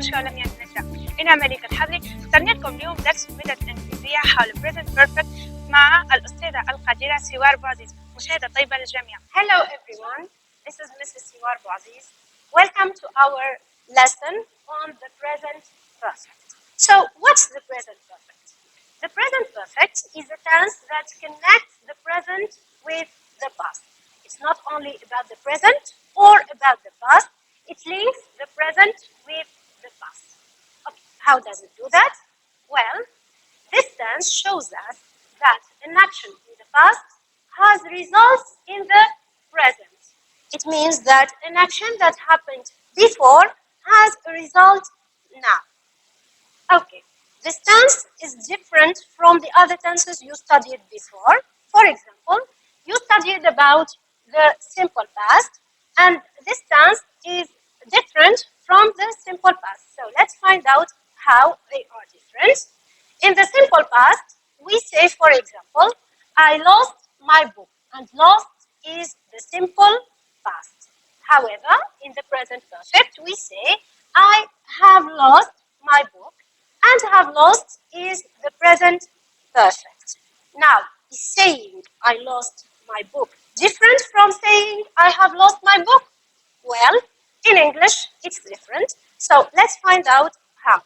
شو لم يتنسى. أنا ملك الحظي، اخترنا لكم اليوم درس مدة إنجليزية حول present perfect مع الأستاذة القديرة سوار بوعزيز. مشاهدة طيبة للجميع. Hello everyone, this is Mrs. Siwar Bouaziz. Welcome to our lesson on the present perfect. So what's the present perfect? The present perfect is a tense that connects the present with the past. It's not only about the present or about the past, it links the present with the past. Okay, how does it do that? Well, this tense shows us that an action in the past has results in the present. It means that an action that happened before has a result now. Okay, this tense is different from the other tenses you studied before. For example, you studied about the simple past, and this tense is different from the simple past. So let's find out how they are different. In the simple past, we say, for example, I lost my book, and lost is the simple past. However, in the present perfect, we say, I have lost my book, and have lost is the present perfect. Now, is saying I lost my book different from saying I have lost my book? Well, in English, it's different. So let's find out how.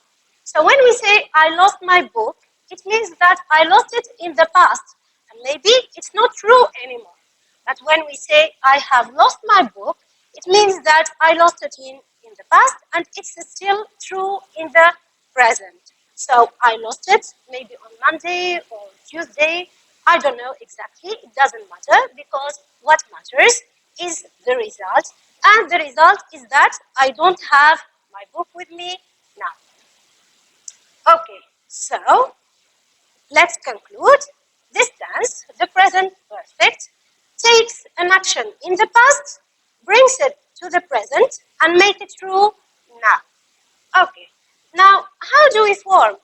So when we say I lost my book, it means that I lost it in the past. And maybe it's not true anymore. But when we say I have lost my book, it means that I lost it in the past and it's still true in the present. So I lost it maybe on Monday or Tuesday. I don't know exactly. It doesn't matter because what matters is the result. And the result is that I don't have my book with me now. Okay, so let's conclude. This tense, the present perfect, takes an action in the past, brings it to the present, and make it true now. Okay, now how do we form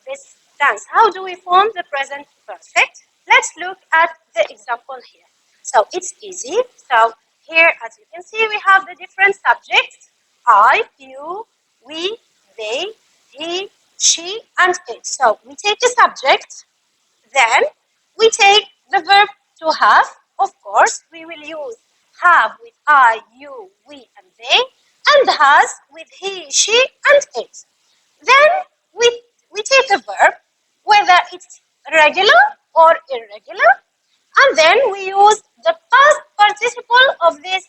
this tense? How do we form the present perfect? Let's look at the example here. So it's easy. So here, as you can see, we have the different subjects: I, you, we, they, he, she, and it. So we take a subject, then we take the verb to have. Of course, we will use have with I, you, we, and they, and has with he, she, and it. Then we take a verb, whether it's regular or irregular, and then we use the past participle of this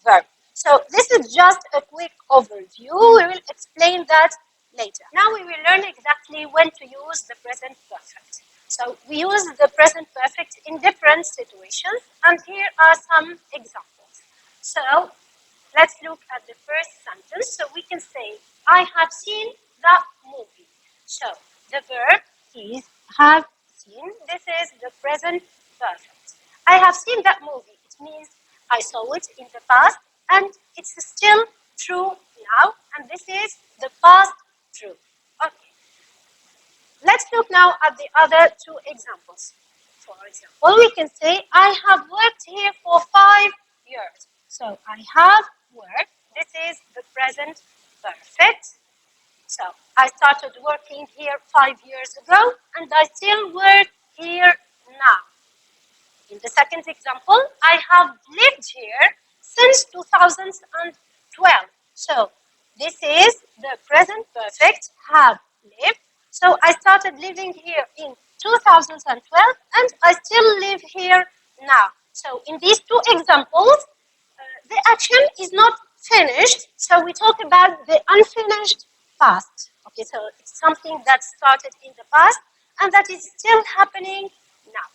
verb. So this is just a quick overview. We will explain that later. Now we will learn exactly when to use the present perfect. So we use the present perfect in different situations, and here are some examples. So let's look at the first sentence. So we can say, I have seen the movie. So the verb is have seen. This is the present perfect. I have seen that movie. It means I saw it in the past and it's still true now, and this is the past true. Okay. Let's look now at the other two examples. For example, we can say I have worked here for 5 years. So I have worked. This is the present perfect. So I started working here 5 years ago and I still work here now. In the second example, I have lived here since 2012. So this is the present perfect, have lived. So I started living here in 2012 and I still live here now. So in these two examples, the action is not finished. So we talk about the unfinished past. Okay, so it's something that started in the past and that is still happening now.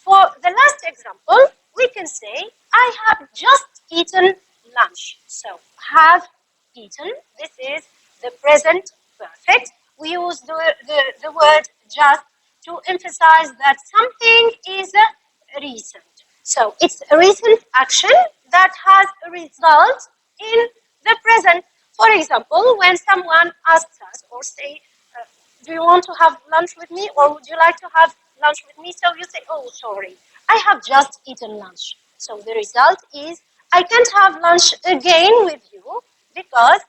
For the last example, we can say, I have just eaten lunch. So have eaten, this is the present perfect. We use the word just to emphasize that something is recent. So it's a recent action that has a result in the present. For example, when someone asks us or say, do you want to have lunch with me or would you like to have lunch with me? So you say, oh, sorry, I have just eaten lunch. So the result is I can't have lunch again with you because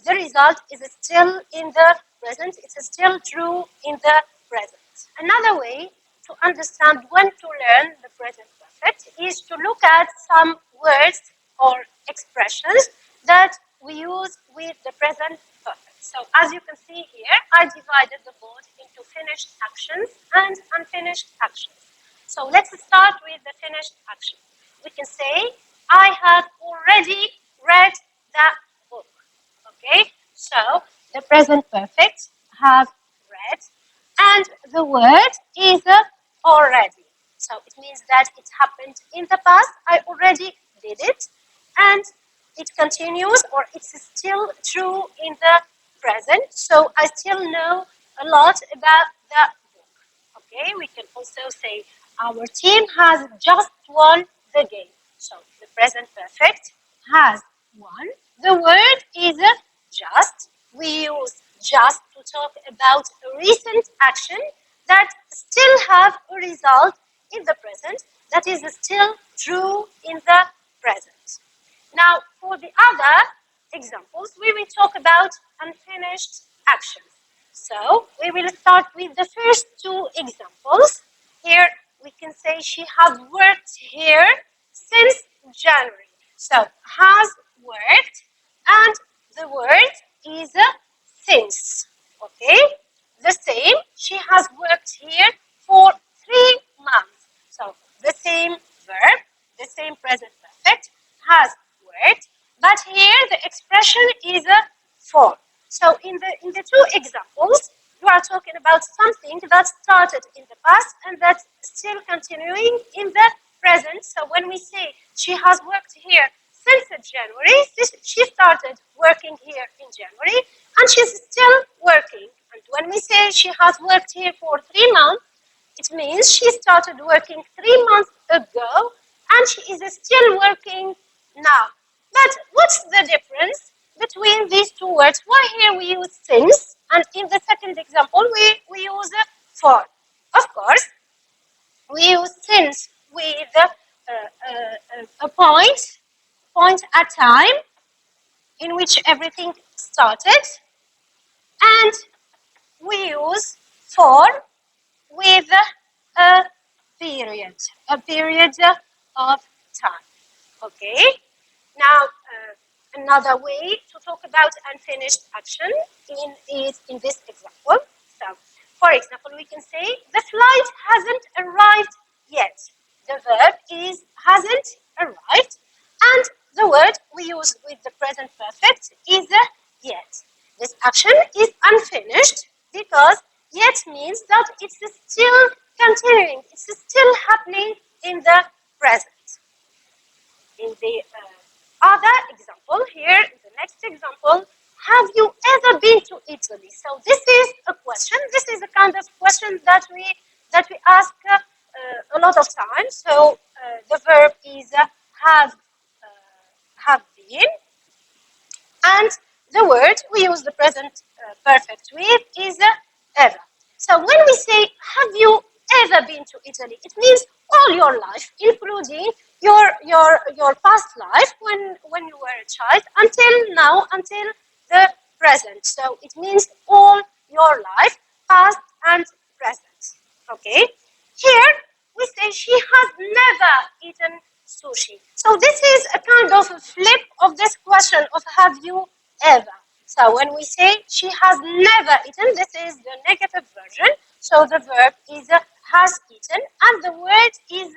the result is still in the present. It's still true in the present. Another way to understand when to learn the present perfect is to look at some words or expressions that we use with the present perfect. So as you can see here, I divided the board into finished actions and unfinished actions. So let's start with the finished action. We can say, I have already read the book. Okay, so the present perfect have read, and the word is already. So it means that it happened in the past. I already did it, and it continues, or it's still true in the present. So I still know a lot about the book. Okay, we can also say our team has just won the game. So the present perfect has won. The word is just. We use just to talk about a recent action that still have a result in the present that is still true in the present. Now, for the other examples, we will talk about unfinished actions. So, we will start with the first two examples. Here, we can say she has worked here since January. So, has worked, and the word is since. Okay? The same, she has worked here for 3 months. So, the same verb, the same present perfect, has worked, but here the expression is a for. So in the two examples, you are talking about something that started in the past and that's still continuing in the present. So when we say she has worked here since January, she started working here in January and she's still working. And when we say she has worked here for 3 months, it means she started working 3 months ago and she is still working now. But what's the difference between these two words? Why here we use since and in the second example we use for? Of course, we use since with a point at time in which everything started, and we use for with a period of time. Okay? Now, another way to talk about unfinished action is in this example. So, for example, we can say the flight hasn't arrived yet. The verb is hasn't arrived, and the word we use with the present perfect is yet. This action is unfinished because yet means that it's still continuing, it's still happening in the present. In the other example here, the next example, have you ever been to Italy? So this is a question. This is a kind of question that we ask a lot of times. So the verb is have been, and the word we use the present perfect with is ever. So when we say have you ever been to Italy, it means all your life, including your past life when you were a child until now, until the present. So it means all your life, past and present. Okay? Here we say she has never eaten sushi. So this is a kind of a flip of this question of have you ever. So when we say she has never eaten, this is the negative version. So the verb is has eaten and the word is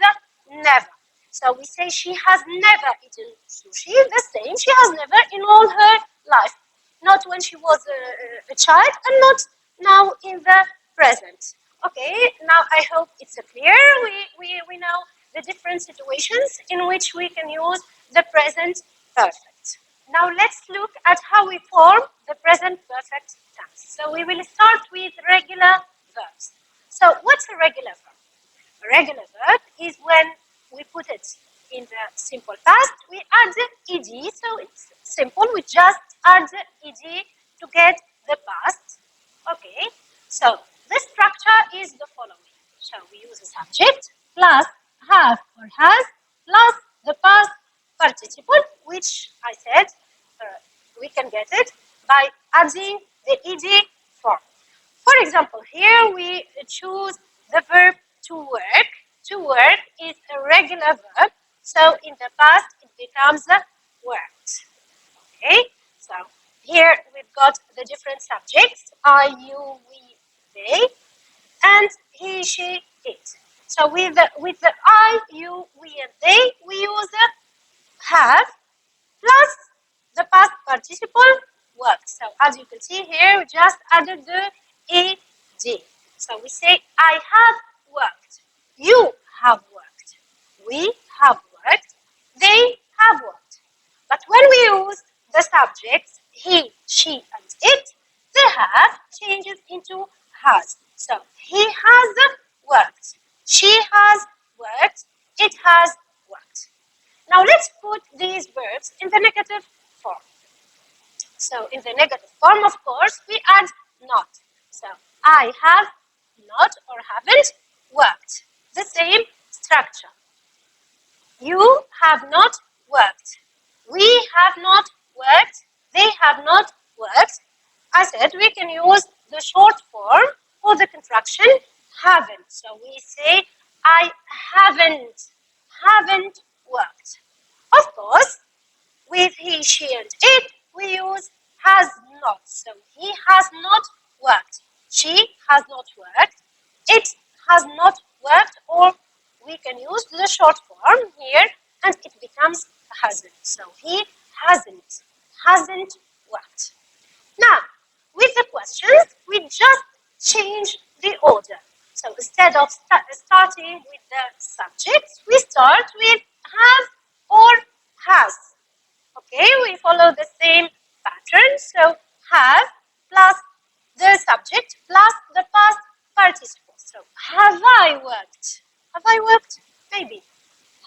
never. So we say she has never eaten sushi, the same. She has never in all her life. Not when she was a child and not now in the present. Okay, now I hope it's clear. We know the different situations in which we can use the present perfect. Now let's look at how we form the present perfect tense. So we will start with regular verbs. So what's a regular verb? A regular verb is when we put it in the simple past, we add ed, so it's simple, we just add ed to get the past. Okay, so the structure is the following. So we use a subject plus have or has plus the past participle, which I said we can get it by adding the ed form. For example, here we choose the verb to work. To work is a regular verb, so in the past it becomes worked. Okay, so here we've got the different subjects, I, you, we, they, and he, she, it. So with the I, you, we, and they, we use have plus the past participle worked. So as you can see here, we just added the ed. So we say, I have worked. You have worked. We have worked. They have worked. But when we use the subjects, he, she, and it, the have changes into has. So he has worked. She has worked. It has worked. Now let's put these verbs in the negative form. So in the negative form, of course, we add not. So I have not or haven't worked. The same structure. You have not worked. We have not worked. They have not worked. I said we can use the short form or the contraction haven't. So we say I haven't worked. Of course, with he, she, and it, we use has not. So he has not worked. She has not worked. It has not worked, or we can use the short form here and it becomes hasn't. So he hasn't worked. Now, with the questions, we just change the order. So instead of starting with the subjects, we start with have or has. Okay, we follow the same pattern. So have plus the subject plus the past participle. So have I worked? Have I worked? Maybe.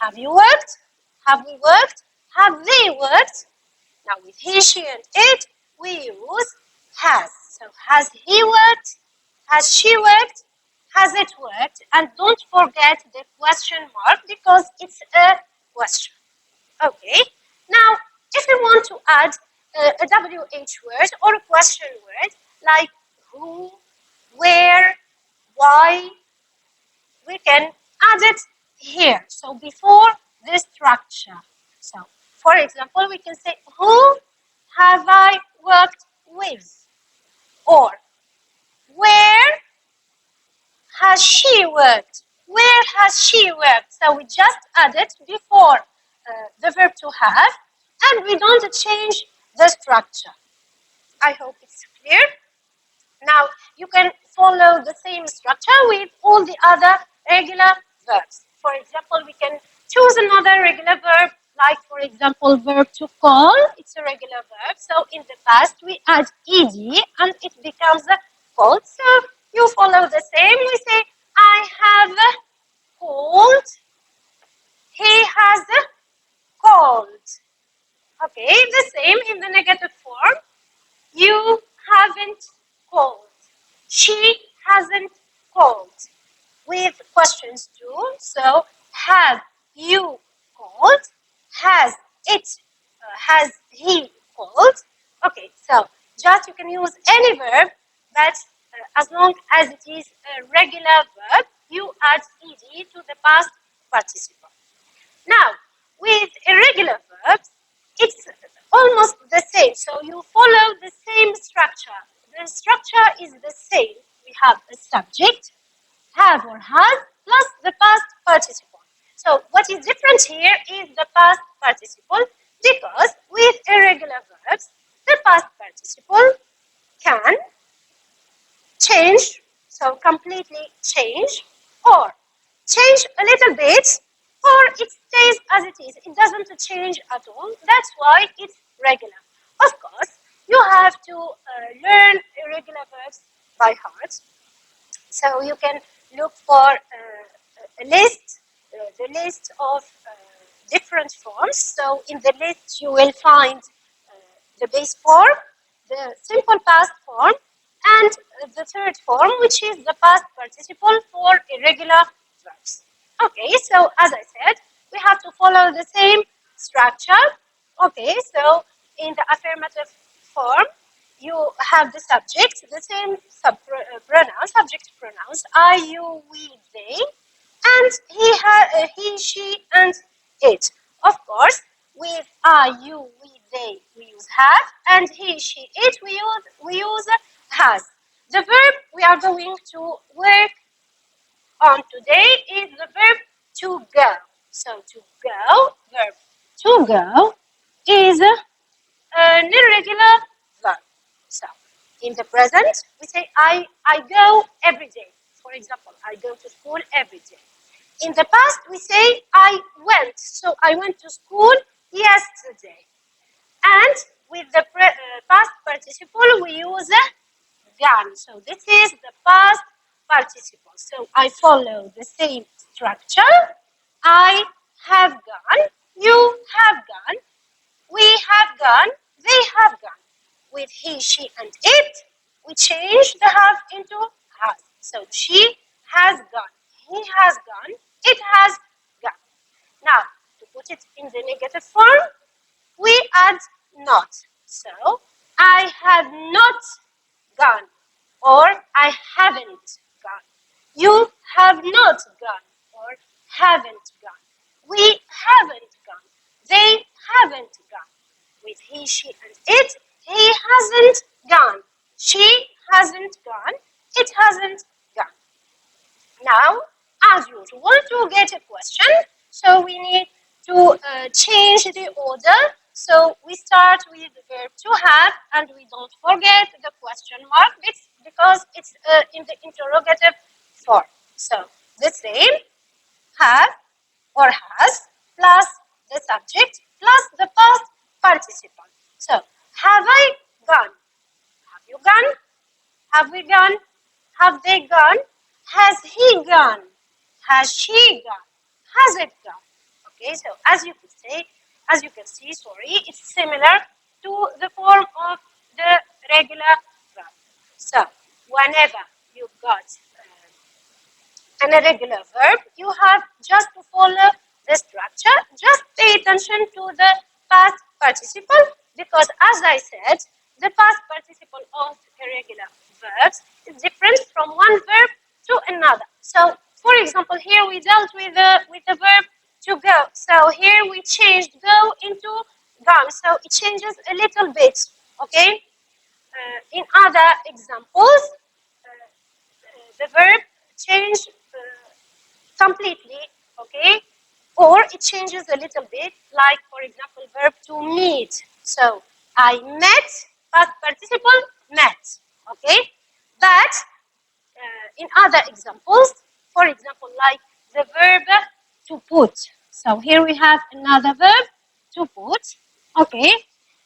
Have you worked? Have we worked? Have they worked? Now with he, she, and it, we use has. So has he worked? Has she worked? Has it worked? And don't forget the question mark because it's a question. Okay. Now, if we want to add a WH word or a question word like who, where, why, we can add it here. So before the structure. So, for example, we can say, who have I worked with? Or, where has she worked? Where has she worked? So we just add it before the verb to have, and we don't change the structure. I hope it's clear. Now, you can follow the same structure with all the other regular verbs. For example, we can choose another regular verb, like, for example, verb to call. It's a regular verb. So in the past, we add ed, and it becomes a called. So you follow the same. We say, I have called. He has called. Okay, the same in the negative form. You haven't called. She hasn't called. With questions too. So, have you called? Has he called? Okay, so just you can use any verb, but as long as it is a regular verb, you add ed to the past participle. Now, with irregular verbs, it's almost the same. So you follow the same structure. The structure is the same. We have a subject, have or has, plus the past participle. So what is different here is the past participle, because with irregular verbs, the past participle can change, so completely change, or change a little bit, or it stays as it is. It doesn't change at all. That's why it's regular. Of course, you have to learn irregular verbs by heart. So you can look for a list, the list of different forms. So in the list you will find the base form, the simple past form, and the third form, which is the past participle for irregular verbs. Okay, so as I said, we have to follow the same structure. Okay, so in the affirmative form, you have the subject, the same pronouns, subject pronouns, I, you, we, they, and he, she, and it. Of course, with I, you, we, they, we use have, and he, she, it, we use has. The verb we are going to work on today is the verb to go. So to go, verb to go is an irregular verb. So in the present, we say I go every day. For example, I go to school every day. In the past, we say I went. So I went to school yesterday. And with the past participle, we use gone. So this is the past participle. So I follow the same structure. I have gone. You have gone. We have gone. They have gone. With he, she, and it, we change the have into has. So she has gone. He has gone. It has gone. Now, to put it in the negative form, we add not. So, I have not gone, or I haven't gone. You have not gone, or haven't gone. We haven't gone. They haven't gone. With he, she, and it, he hasn't gone. She hasn't gone. It hasn't gone. Now, as usual, to get a question, so we need to change the order. So we start with the verb to have, and we don't forget the question mark because it's in the interrogative form. So the same, have or has, plus the subject, plus the past participle. So, have I gone? Have you gone? Have we gone? Have they gone? Has he gone? Has she gone? Has it gone? Okay, so as you can see, it's similar to the form of the regular verb. So, whenever you've got an irregular verb, you have just to follow the structure. Just pay attention to the past participle because, as I said, the past participle of irregular verbs is different from one verb to another. So, for example, here we dealt with the verb to go. So here we changed go into gone. So it changes a little bit. Okay. In other examples, the verb changed completely. Okay. Or it changes a little bit, like for example, verb to meet. So I met, past participle met. Okay. But in other examples, for example, like the verb to put. So here we have another verb, to put. Okay.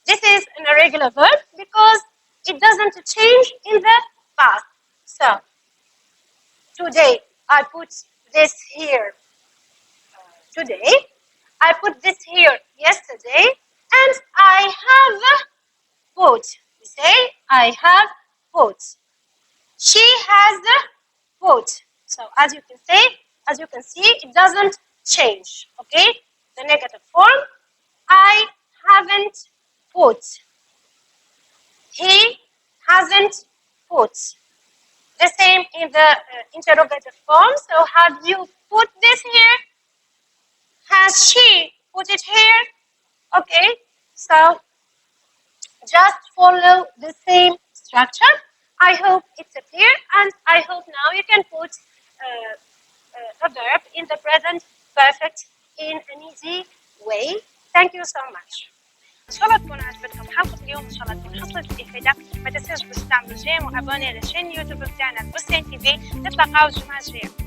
This is an irregular verb because it doesn't change in the past. So today I put this here. Today I put this here yesterday, and I have put. We say I have put. She has put. So as you can see, it doesn't change. Okay, the negative form. I haven't put. He hasn't put. The same in the interrogative form. So have you put this here? Has she put it here? Okay, so just follow the same structure. I hope it's clear, and I hope now you can put a verb in the present perfect in an easy way. Thank you so much. ان شاء الله تكون عجبتكم حلقه اليوم، ان شاء الله تكون حصلت الافاده. ما تنساش باش تعملوا جيم وابوني على شين يوتيوب بتاعنا بوستين تي في. نتلاقاو الجمعه الجايه.